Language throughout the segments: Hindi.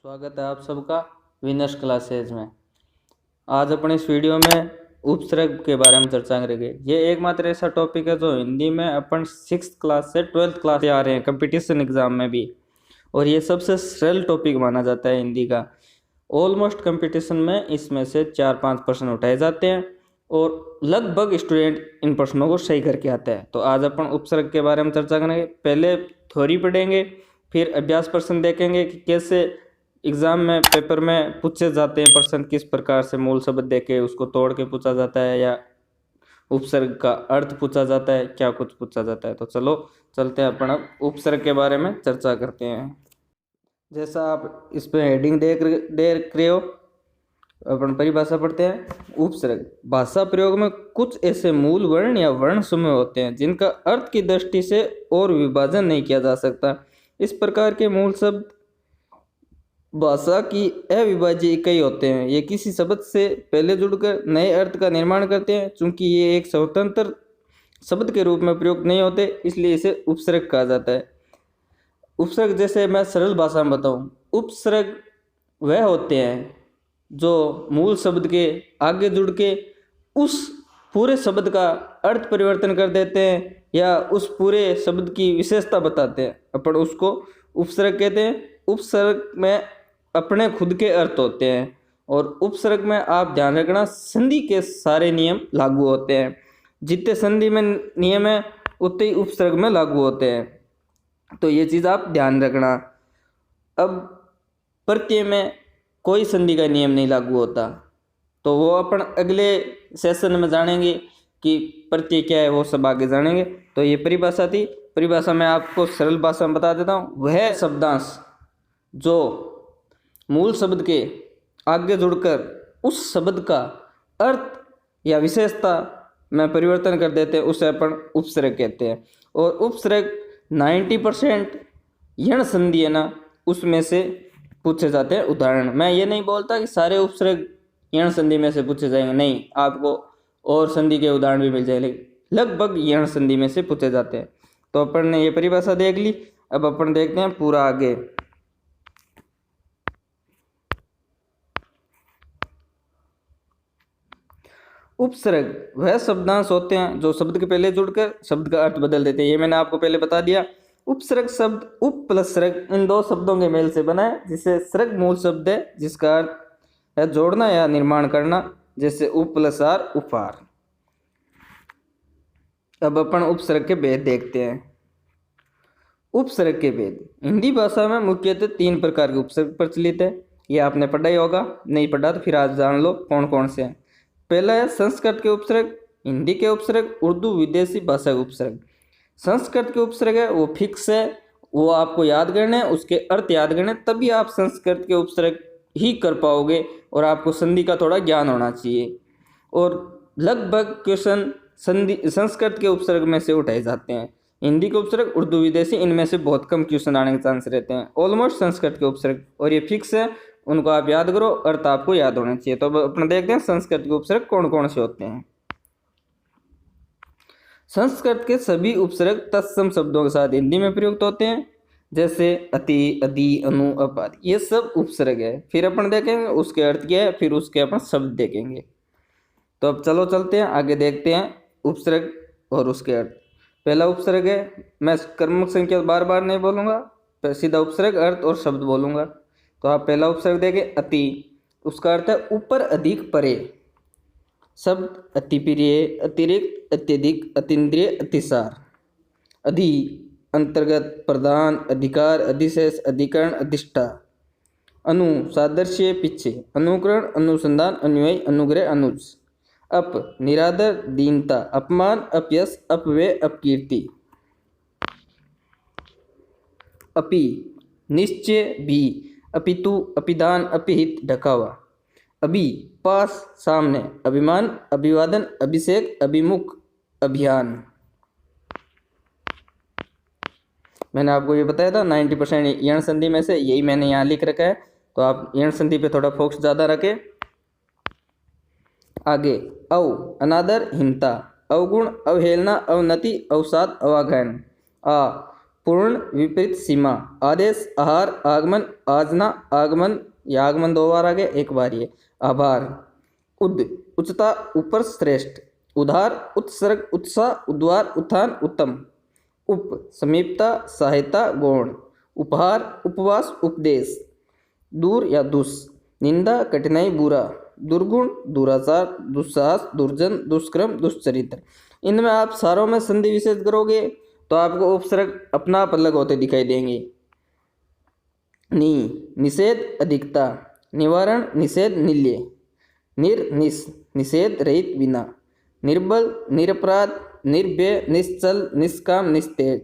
स्वागत है आप सबका विनर्स क्लासेज में। आज अपने इस वीडियो में उपसर्ग के बारे में चर्चा करेंगे। ये एकमात्र ऐसा टॉपिक है जो हिंदी में अपन 6th क्लास से 12th क्लास से आ रहे हैं कंपटीशन एग्जाम में भी, और ये सबसे सरल टॉपिक माना जाता है हिंदी का। ऑलमोस्ट कंपटीशन में इसमें से 4-5 प्रश्न उठाए जाते हैं और लगभग स्टूडेंट इन प्रश्नों को सही करके आता है। तो आज अपन उपसर्ग के बारे में चर्चा करेंगे। पहले थ्योरी पढ़ेंगे, फिर अभ्यास प्रश्न देखेंगे कि कैसे एग्ज़ाम में पेपर में पूछे जाते हैं प्रश्न, किस प्रकार से मूल शब्द देके उसको तोड़ के पूछा जाता है या उपसर्ग का अर्थ पूछा जाता है, क्या कुछ पूछा जाता है। तो चलो चलते हैं अपन अब उपसर्ग के बारे में चर्चा करते हैं। जैसा आप इस पे हेडिंग देख रहे हो, अपन परिभाषा पढ़ते हैं। उपसर्ग भाषा प्रयोग में कुछ ऐसे मूल वर्ण या वर्ण समूह होते हैं जिनका अर्थ की दृष्टि से और विभाजन नहीं किया जा सकता। इस प्रकार के मूल शब्द भाषा की अविभाज्य इकाई होते हैं। ये किसी शब्द से पहले जुड़कर नए अर्थ का निर्माण करते हैं। चूंकि ये एक स्वतंत्र शब्द के रूप में प्रयोग नहीं होते, इसलिए इसे उपसर्ग कहा जाता है। उपसर्ग जैसे मैं सरल भाषा में बताऊं, उपसर्ग वह होते हैं जो मूल शब्द के आगे जुड़ के उस पूरे शब्द का अर्थ परिवर्तन कर देते हैं या उस पूरे शब्द की विशेषता बताते हैं, अपन उसको उपसर्ग कहते हैं। उपसर्ग में अपने खुद के अर्थ होते हैं और उपसर्ग में आप ध्यान रखना संधि के सारे नियम लागू होते हैं। जितने संधि में नियम है उतने ही उपसर्ग में लागू होते हैं, तो ये चीज़ आप ध्यान रखना। अब प्रत्यय में कोई संधि का नियम नहीं लागू होता, तो वो अपन अगले सेशन में जानेंगे कि प्रत्यय क्या है, वो सब आगे जानेंगे। तो ये परिभाषा थी। परिभाषा में आपको सरल भाषा में बता देता हूँ। वह शब्दांश जो मूल शब्द के आगे जुड़कर उस शब्द का अर्थ या विशेषता में परिवर्तन कर देते हैं, उसे अपन उपसर्ग कहते हैं। और उपसर्ग 90% यण संधि है ना, उसमें से पूछे जाते हैं उदाहरण। मैं ये नहीं बोलता कि सारे उपसर्ग यण संधि में से पूछे जाएंगे, नहीं, आपको और संधि के उदाहरण भी मिल जाएंगे, लगभग यण संधि में से पूछे जाते हैं। तो अपन ने ये परिभाषा देख ली। अब अपन देखते हैं पूरा आगे। उपसर्ग वह शब्दांश होते हैं जो शब्द के पहले जुड़कर शब्द का अर्थ बदल देते हैं। ये मैंने आपको पहले बता दिया। उपसर्ग शब्द उप प्लस सर्ग इन दो शब्दों के मेल से बना है, जिसे सर्ग मूल शब्द है जिसका अर्थ है जोड़ना या निर्माण करना, जैसे उप प्लस आर उपहार। अब अपन उपसर्ग के भेद देखते हैं। उपसर्ग के भेद हिंदी भाषा में मुख्यतः 3 प्रकार के उपसर्ग प्रचलित है। ये आपने पढ़ा ही होगा, नहीं पढ़ा तो फिर आज जान लो कौन कौन से हैं। पहला है संस्कृत के उपसर्ग, हिंदी के उपसर्ग, उर्दू विदेशी भाषा के उपसर्ग। संस्कृत के उपसर्ग है वो फिक्स है, वो आपको याद करना है, उसके अर्थ याद करने, तभी आप संस्कृत के उपसर्ग ही कर पाओगे और आपको संधि का थोड़ा ज्ञान होना चाहिए। और लगभग क्वेश्चन संस्कृत के उपसर्ग में से उठाए जाते हैं। हिंदी के उपसर्ग, उर्दू विदेशी, इनमें से बहुत कम क्वेश्चन आने के चांस रहते हैं। ऑलमोस्ट संस्कृत के उपसर्ग, और ये फिक्स है, उनको आप याद करो, अर्थ आपको याद होना चाहिए। तो अब अपना देखते हैं संस्कृत के उपसर्ग कौन कौन से होते हैं। संस्कृत के सभी उपसर्ग तत्सम शब्दों के साथ हिंदी में प्रयुक्त होते हैं, जैसे अति, अधि, अनु, अप आदि। ये सब उपसर्ग है। फिर अपन देखेंगे उसके अर्थ क्या है, फिर उसके अपन शब्द देखेंगे। तो अब चलो चलते हैं आगे, देखते हैं उपसर्ग और उसके अर्थ। पहला उपसर्ग है, मैं कर्मक संख्या बार बार नहीं बोलूँगा, सीधा उपसर्ग, अर्थ और शब्द बोलूँगा। तो आप पहला उपसर्ग देखें, अति। उसका अर्थ है ऊपर, अधिक, परे। शब्द अतिप्रिय, अतिरिक्त, अत्यधिक, अतीन्द्रिय, अतिसार। अधि अंतर्गत, प्रधान, अधिकार, अधिशेष, अधिकरण, अधिष्ठा। अनु सादृश्य, पीछे, अनुकरण, अनुसंधान, अनुयायी, अनुग्रह, अनुज। अप निरादर, दीनता, अपमान, अपयश, अपव्यय, अपकीर्ति। अपि निश्चय, भी, अपितु, अपिदान, अपिहित, ढकावा। अभी पास, सामने, अभिमान, अभिवादन, अभिषेक, अभिमुख, अभियान। मैंने आपको ये बताया था 90% यण संधि में से यही मैंने यहाँ लिख रखा है, तो आप यण संधि पे थोड़ा फोकस ज़्यादा रखें। आगे अव अनादर, हीनता, अवगुण, अवहेलना, अवनति, अवसाद, अवागयन। आ पूर्ण, विपरीत, सीमा, आदेश, आहार, आगमन, आजना, आगमन या आगमन 2 बार आ गए, 1 बार ये, आभार, उद, उच्चता, ऊपर, श्रेष्ठ, उधार, उत्सर्ग, उत्साह, उद्वार, उत्थान, उत्तम, उप, समीपता, सहायता, गौण, उपहार, उपवास, उपदेश, दूर या दुस, निंदा, कठिनाई, बुरा, दुर्गुण, दुराचार, दुस्साहस, दुर्जन, दुष्कर्म, दुष्चरित्र। इनमें आप सारों में संधि विशेष करोगे तो आपको उपसर्ग अपना आप अलग होते दिखाई देंगे। निषेध, अधिकता, निवारण, निषेध, निल्य, निषेध रहित, बिना, निर्बल, निरपराध, निर्भय, निश्चल, निष्काम, निस्तेज,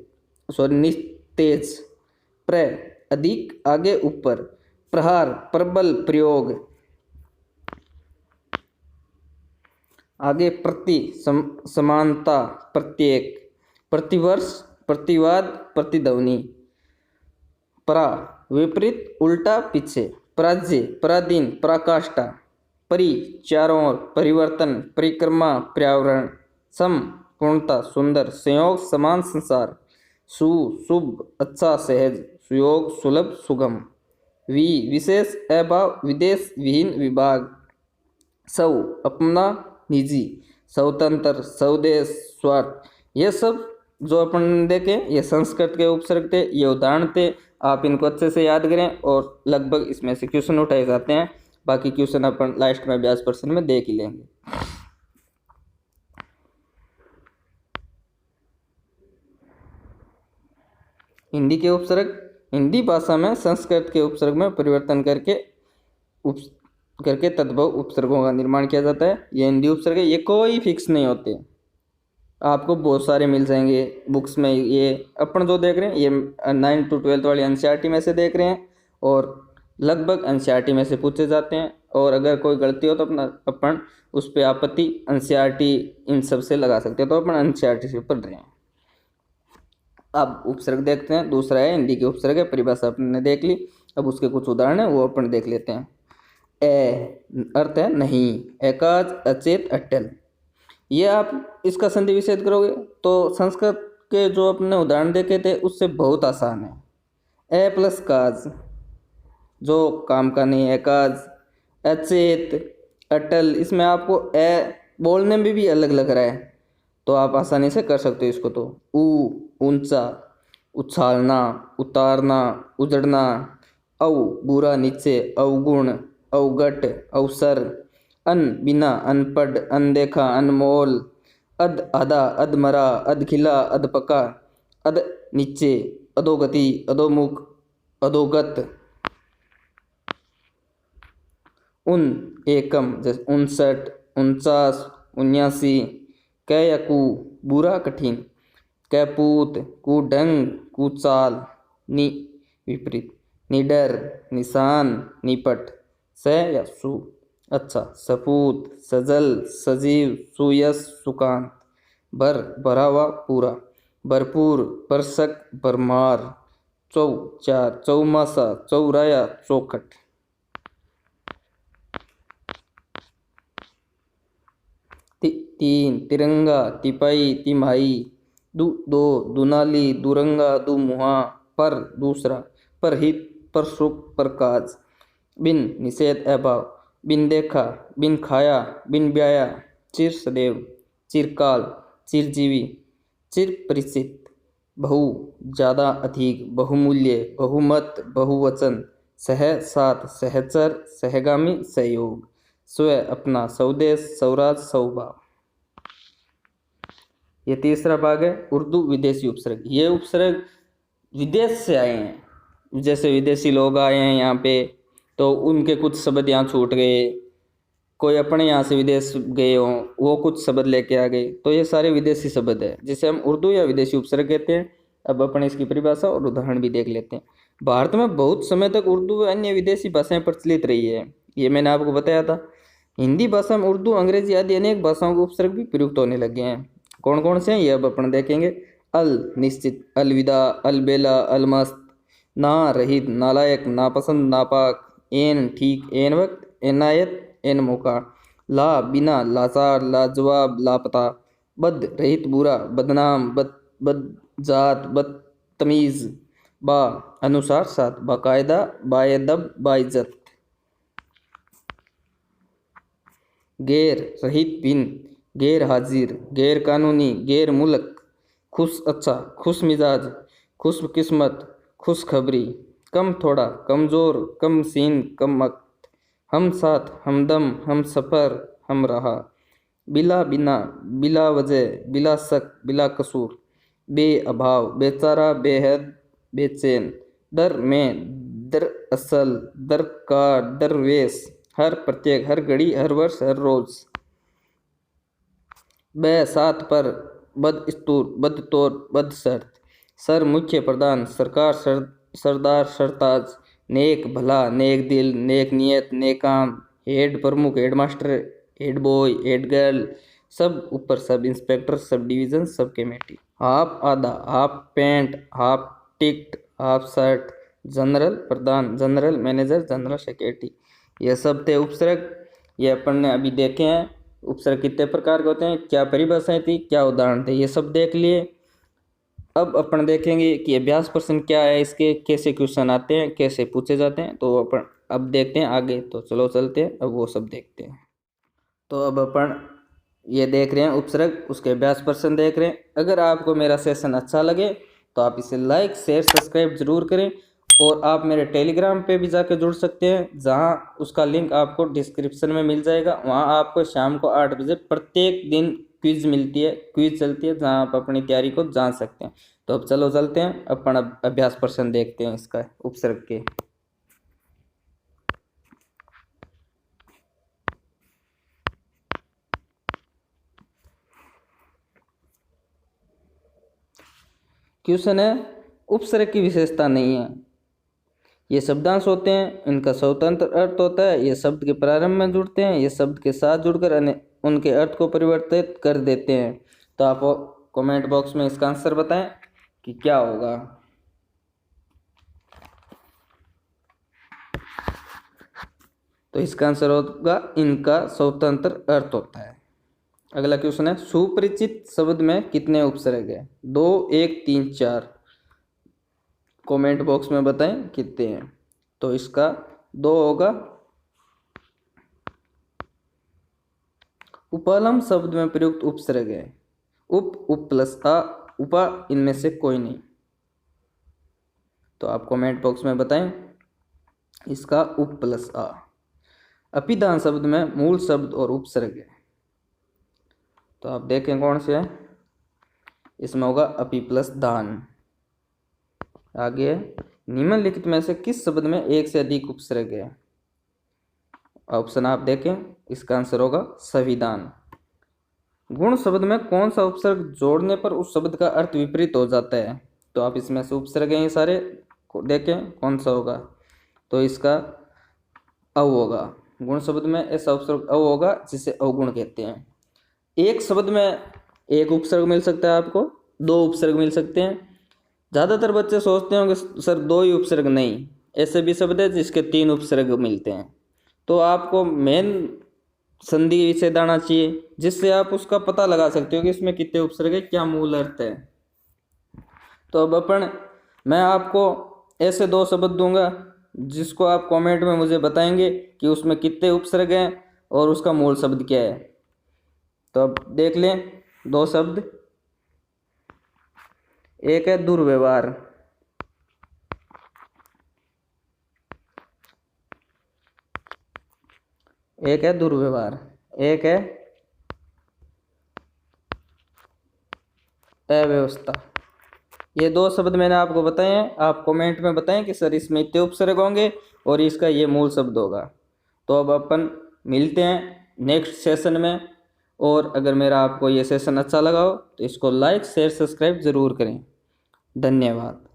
अधिक, आगे, ऊपर, प्रहार, प्रबल, प्रयोग, आगे, प्रति, समानता, प्रत्येक, प्रतिवर्ष, प्रतिवाद, प्रतिध्वनि, परा, विपरीत, उल्टा, पीछे, पराज्य, पराधीन, पराकाष्ठा, परि, चारों ओर, परिवर्तन, परिक्रमा, पर्यावरण, सम, पूर्णता, सुंदर, संयोग, समान, संसार, सु, शुभ, अच्छा, सहज, सुयोग, सुलभ, सुगम, विशेष, अभाव, विदेश, विहीन, विभाग, सौ, अपना, निजी, स्वतंत्र, स्वदेश, स्वार्थ। ये सब जो अपन देखें ये संस्कृत के उपसर्ग थे, ये उदाहरण थे। आप इनको अच्छे से याद करें और लगभग इसमें से क्वेश्चन उठाए जाते हैं। बाकी क्वेश्चन अपन लास्ट में अभ्यास प्रश्न में देख ही लेंगे। हिंदी के उपसर्ग, हिंदी भाषा में संस्कृत के उपसर्ग में परिवर्तन करके तद्भव उपसर्गों का निर्माण किया जाता है। ये हिंदी उपसर्ग है, ये कोई फिक्स नहीं होते, आपको बहुत सारे मिल जाएंगे बुक्स में। ये अपन जो देख रहे हैं ये 9 to 12 वाली एनसीईआरटी में से देख रहे हैं और लगभग एनसीईआरटी में से पूछे जाते हैं। और अगर कोई गलती हो तो अपन उस पर आपत्ति एनसीईआरटी इन सब से लगा सकते हैं, तो अपन एनसीईआरटी से पढ़ रहे हैं। अब उपसर्ग देखते हैं। दूसरा है हिंदी के उपसर्ग है, परिभाषा अपने देख ली। अब उसके कुछ उदाहरण है वो अपन देख लेते हैं। अर्थ है नहीं, एकाज, अचेत, अटल। ये आप इसका संधि विच्छेद करोगे तो संस्कृत के जो अपने उदाहरण देखे थे उससे बहुत आसान है। ए प्लस काज, जो काम का नहीं, एकाज, अचेत, अटल। इसमें आपको ए बोलने में भी अलग लग रहा है तो आप आसानी से कर सकते हो इसको। तो ऊंचा, उछालना, उतारना, उजड़ना, बुरा, नीचे, अवगुण, अवगट, अवसर, बिना, अनपढ़, अनदेखा, अनमोल, आधा, अधमरा, अधखिला, अधपका, अध नीचे, अधोगति, अधोमुख, अधोगत, एकम जैसे 59, 49, 79, कयकु, बुरा, कठिन, कैपूत, कुढंग, कुचाल, विपरीत, निडर, निशान, निपट, स या सु, अच्छा, सपूत, सजल, सजीव, सुयश, सुकांत, भरा हुआ, पूरा, भरपूर, परसक, भरमार, 4, चौमासा, चौराया, चौखट। तीन, तिरंगा, तिपाई, तिमाही, 2, दुनाली, दुरंगा, दुमुहा, पर, दूसरा, परहित, परसुख, परकाज, बिन, निषेध, अभाव, बिन देखा, बिन खाया, बिन ब्याया, चिर सदैव, चिरकाल, चिरजीवी, चिर परिचित, बहु, ज्यादा, अधिक, बहुमूल्य, बहुमत, बहुवचन, सह, साथ, सहचर, सहगामी, सहयोग, स्व, अपना, स्वदेश, स्वराज, स्वभाव। ये तीसरा भाग है उर्दू विदेशी उपसर्ग। ये उपसर्ग विदेश से आए हैं, जैसे विदेशी लोग आए हैं यहाँ पे तो उनके कुछ शब्द यहाँ छूट गए, कोई अपने यहाँ से विदेश गए हों वो कुछ शब्द लेके आ गए, तो ये सारे विदेशी शब्द है जिसे हम उर्दू या विदेशी उपसर्ग कहते हैं। अब अपन इसकी परिभाषा और उदाहरण भी देख लेते हैं। भारत में बहुत समय तक उर्दू व अन्य विदेशी भाषाएं प्रचलित रही है, ये मैंने आपको बताया था। हिंदी भाषा में उर्दू, अंग्रेजी आदि अनेक भाषाओं के उपसर्ग भी प्रयुक्त होने लगे हैं। कौन कौन से हैं ये अब अपन देखेंगे। अल, निश्चित, अलविदा, अलबेला, अलमस्त, ना, रहित, नालायक, नापसंद, नापाक, एन, ठीक, एन वक्त, एनायत, एन मौका, ला, बिना, लाचार, लाजवाब, लापता, बद, रहित, बुरा, बदनाम, बदजात, तमीज़, बा अनुसार साथ, बाकायदा, बाएदब, बाइज्जत, गैर रहित बिन, गैर हाजिर, गैर कानूनी, गैर मुल्क, खुश अच्छा, खुश मिजाज, खुश किस्मत, खुश खबरी, कम थोड़ा, कमज़ोर, कम सीन, कम वक्त, हम साथ, हमदम, हम सफ़र, हम रहा, बिला बिना, बिला वजह, बिला शक, बिला कसूर, बे अभाव, बेचारा, बेहद, बेचैन, दर में, दरअसल, दरकार, दरवेश, हर प्रत्येक, हर घड़ी, हर वर्ष, हर रोज, ब साथ पर, बदस्तूर, बदतौर, बदशर्त, सर मुख्य प्रधान, सरकार, सरदार, सरताज, नेक भला, नेक दिल, नेक नियत, नेक काम, हेड प्रमुख, headmaster, head boy, head girl, sub ऊपर, sub inspector, sub division, sub committee, half आधा, half pant, half ticket, half shirt, general प्रधान, जनरल मैनेजर, जनरल सेक्रेटरी, ये सब थे उपसर्ग। ये अपन ने अभी देखे हैं उपसर्ग कितने प्रकार के होते हैं, क्या परिभाषाएं थी, क्या उदाहरण थे, ये सब देख लिए। अब अपन देखेंगे कि अभ्यास प्रश्न क्या है, इसके कैसे क्वेश्चन आते हैं, कैसे पूछे जाते हैं, तो अपन अब देखते हैं आगे। तो चलो चलते हैं, अब वो सब देखते हैं। तो अब अपन ये देख रहे हैं उपसर्ग, उसके अभ्यास प्रश्न देख रहे हैं। अगर आपको मेरा सेशन अच्छा लगे तो आप इसे लाइक शेयर सब्सक्राइब जरूर करें, और आप मेरे टेलीग्राम पे भी जाकर जुड़ सकते हैं, जहां उसका लिंक आपको डिस्क्रिप्शन में मिल जाएगा। वहां आपको शाम को 8 बजे प्रत्येक दिन क्विज मिलती है, क्विज चलती है, जहां आप अपनी तैयारी को जान सकते हैं। तो अब चलो चलते हैं, अपन अब अभ्यास प्रश्न देखते हैं इसका उपसर्ग के। क्वेश्चन है, उपसर्ग की विशेषता नहीं है। ये शब्दांश होते हैं, इनका स्वतंत्र अर्थ होता है, ये शब्द के प्रारंभ में जुड़ते हैं, ये शब्द के साथ जुड़कर उनके अर्थ को परिवर्तित कर देते हैं। तो आप कमेंट बॉक्स में इसका आंसर बताएं कि क्या होगा। तो इसका आंसर होगा इनका स्वतंत्र अर्थ होता है। अगला क्वेश्चन है, सुपरिचित शब्द में कितने उपसर्ग है? 2, 1, 3, 4। कमेंट बॉक्स में बताएं कितने हैं। तो इसका 2 होगा। उपलम शब्द में प्रयुक्त उपसर्ग है उप प्लस आ, उपा, इनमें से कोई नहीं। तो आप कमेंट बॉक्स में बताएं इसका उप प्लस आ। अपिदान शब्द में मूल शब्द और उपसर्ग है, तो आप देखें कौन से है। इसमें होगा अपि प्लस दान। आगे निम्नलिखित में से किस शब्द में एक से अधिक उपसर्ग है? ऑप्शन आप देखें, इसका आंसर होगा संविधान। गुण शब्द में कौन सा उपसर्ग जोड़ने पर उस शब्द का अर्थ विपरीत हो जाता है? तो आप इसमें से उपसर्ग हैं ये सारे, देखें कौन सा होगा। तो इसका अव होगा। गुण शब्द में ऐसा उपसर्ग अव होगा जिसे अवगुण कहते हैं। एक शब्द में एक उपसर्ग मिल सकता है आपको, 2 उपसर्ग मिल सकते हैं। ज़्यादातर बच्चे सोचते होंगे सर 2 ही उपसर्ग, नहीं, ऐसे भी शब्द है जिसके 3 उपसर्ग मिलते हैं। तो आपको मेन संधि विच्छेद आना चाहिए, जिससे आप उसका पता लगा सकते हो कि इसमें कितने उपसर्ग है, क्या मूल अर्थ है। तो अब मैं आपको ऐसे 2 शब्द दूंगा जिसको आप कमेंट में मुझे बताएंगे कि उसमें कितने उपसर्ग हैं और उसका मूल शब्द क्या है। तो अब देख लें 2 शब्द। एक है दुर्व्यवहार, एक है दुर्व्यवहार, एक है अव्यवस्था। ये 2 शब्द मैंने आपको बताए हैं। आप कमेंट में बताएं कि सर इसमें इतने उपसर्ग होंगे और इसका ये मूल शब्द होगा। तो अब अपन मिलते हैं नेक्स्ट सेशन में, और अगर मेरा आपको ये सेशन अच्छा लगा हो तो इसको लाइक शेयर सब्सक्राइब ज़रूर करें। धन्यवाद।